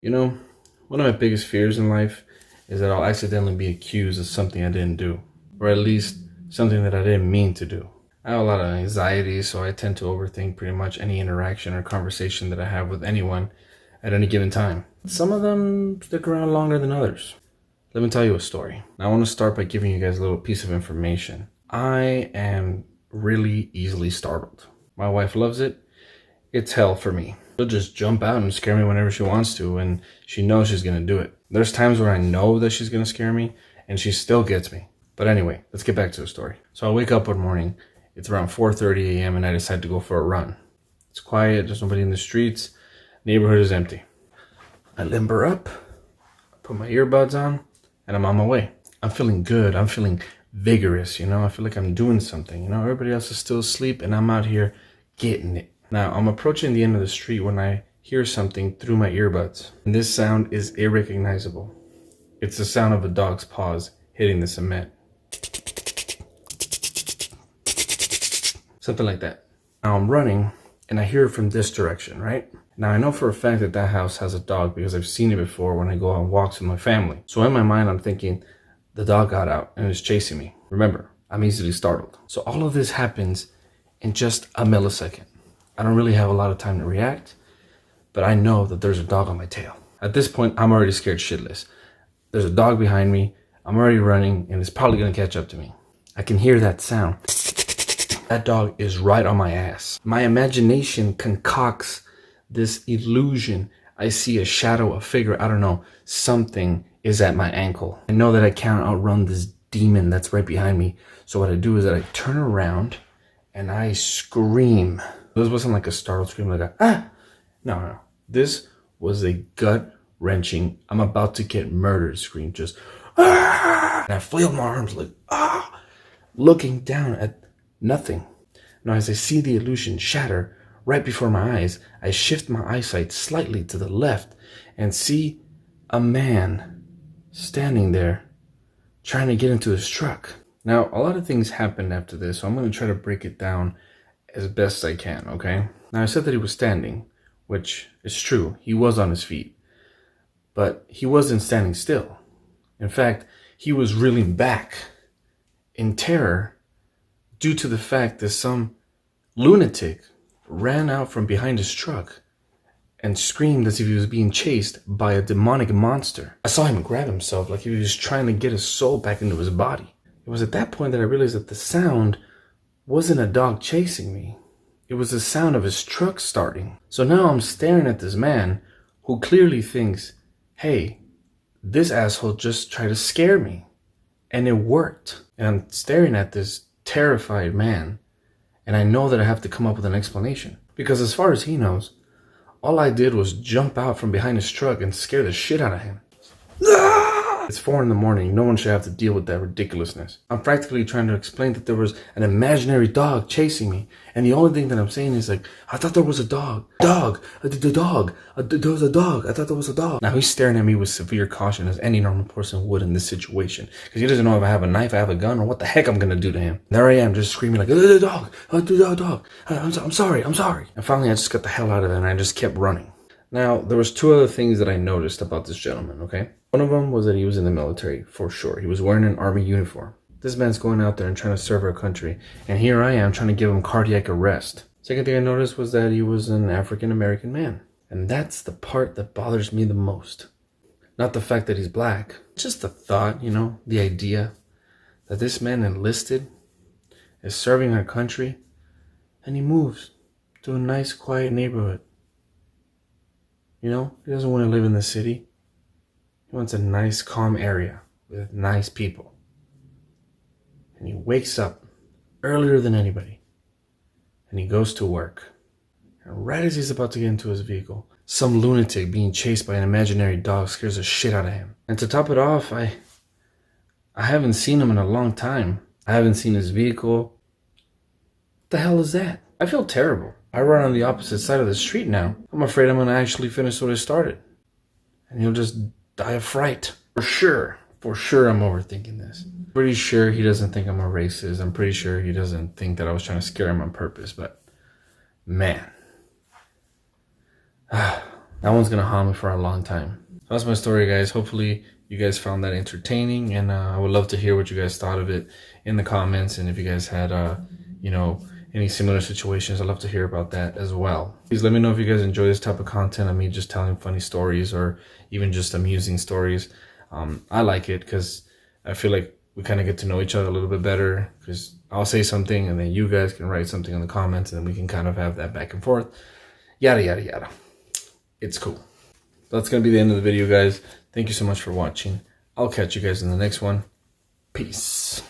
You know, one of my biggest fears in life is that I'll accidentally be accused of something I didn't do, or at least something that I didn't mean to do. I have a lot of anxiety, so I tend to overthink pretty much any interaction or conversation that I have with anyone at any given time. Some of them stick around longer than others. Let me tell you a story. Now, I want to start by giving you guys a little piece of information. I am really easily startled. My wife loves it. It's hell for me. She'll just jump out and scare me whenever she wants to, and she knows she's gonna do it. There's times where I know that she's gonna scare me, and she still gets me. But anyway, let's get back to the story. So I wake up one morning, it's around 4:30 a.m., and I decide to go for a run. It's quiet, there's nobody in the streets, neighborhood is empty. I limber up, I put my earbuds on, and I'm on my way. I'm feeling good, I'm feeling vigorous, I feel like I'm doing something, everybody else is still asleep, and I'm out here getting it. Now, I'm approaching the end of the street when I hear something through my earbuds. And this sound is irrecognizable. It's the sound of a dog's paws hitting the cement. Something like that. Now I'm running and I hear it from this direction, right? Now I know for a fact that that house has a dog because I've seen it before when I go on walks with my family. So in my mind, I'm thinking the dog got out and is chasing me. Remember, I'm easily startled. So all of this happens in just a millisecond. I don't really have a lot of time to react, but I know that there's a dog on my tail. At this point, I'm already scared shitless. There's a dog behind me, I'm already running, and it's probably gonna catch up to me. I can hear that sound. That dog is right on my ass. My imagination concocts this illusion. I see a shadow, a figure, I don't know, something is at my ankle. I know that I can't outrun this demon that's right behind me. So what I do is that I turn around and I scream. This wasn't like a startled scream, like a, ah! No. This was a gut-wrenching, I'm about to get murdered scream, just, ah! And I flailed my arms like, ah! Looking down at nothing. Now, as I see the illusion shatter right before my eyes, I shift my eyesight slightly to the left and see a man standing there trying to get into his truck. Now, a lot of things happened after this, so I'm going to try to break it down as best I can, okay? Now, I said that he was standing, which is true. He was on his feet. But he wasn't standing still. In fact, he was reeling back in terror due to the fact that some lunatic ran out from behind his truck and screamed as if he was being chased by a demonic monster. I saw him grab himself like he was trying to get his soul back into his body. It was at that point that I realized that the sound wasn't a dog chasing me. It was the sound of his truck starting. So now I'm staring at this man who clearly thinks, hey, this asshole just tried to scare me. And it worked. And I'm staring at this terrified man. And I know that I have to come up with an explanation. Because as far as he knows, all I did was jump out from behind his truck and scare the shit out of him. It's 4 a.m. No one should have to deal with that ridiculousness. I'm practically trying to explain that there was an imaginary dog chasing me. And the only thing that I'm saying is like, I thought there was a dog. There was a dog. I thought there was a dog. Now he's staring at me with severe caution as any normal person would in this situation. Because he doesn't know if I have a knife, I have a gun, or what the heck I'm going to do to him. There I am just screaming like, dog. I'm sorry. And finally I just got the hell out of it and I just kept running. Now, there was 2 other things that I noticed about this gentleman, okay? One of them was that he was in the military, for sure. He was wearing an army uniform. This man's going out there and trying to serve our country. And here I am trying to give him cardiac arrest. Second thing I noticed was that he was an African-American man. And that's the part that bothers me the most. Not the fact that he's black. Just the thought, the idea that this man enlisted, is serving our country, and he moves to a nice, quiet neighborhood. He doesn't want to live in the city. He wants a nice, calm area with nice people. And he wakes up earlier than anybody. And he goes to work. And right as he's about to get into his vehicle, some lunatic being chased by an imaginary dog scares the shit out of him. And to top it off, I haven't seen him in a long time. I haven't seen his vehicle. What the hell is that? I feel terrible. I run on the opposite side of the street now. I'm afraid I'm going to actually finish what I started. And he'll just die of fright. For sure I'm overthinking this. Pretty sure he doesn't think I'm a racist. I'm pretty sure he doesn't think that I was trying to scare him on purpose. But, man. That one's gonna haunt me for a long time. So that's my story, guys. Hopefully you guys found that entertaining, and I would love to hear what you guys thought of it in the comments, and if you guys had you know, any similar situations, I'd love to hear about that as well. Please let me know if you guys enjoy this type of content of me just telling funny stories or even just amusing stories. I like it because I feel like we kind of get to know each other a little bit better, because I'll say something and then you guys can write something in the comments and then we can kind of have that back and forth. Yada, yada, yada. It's cool. That's going to be the end of the video, guys. Thank you so much for watching. I'll catch you guys in the next one. Peace.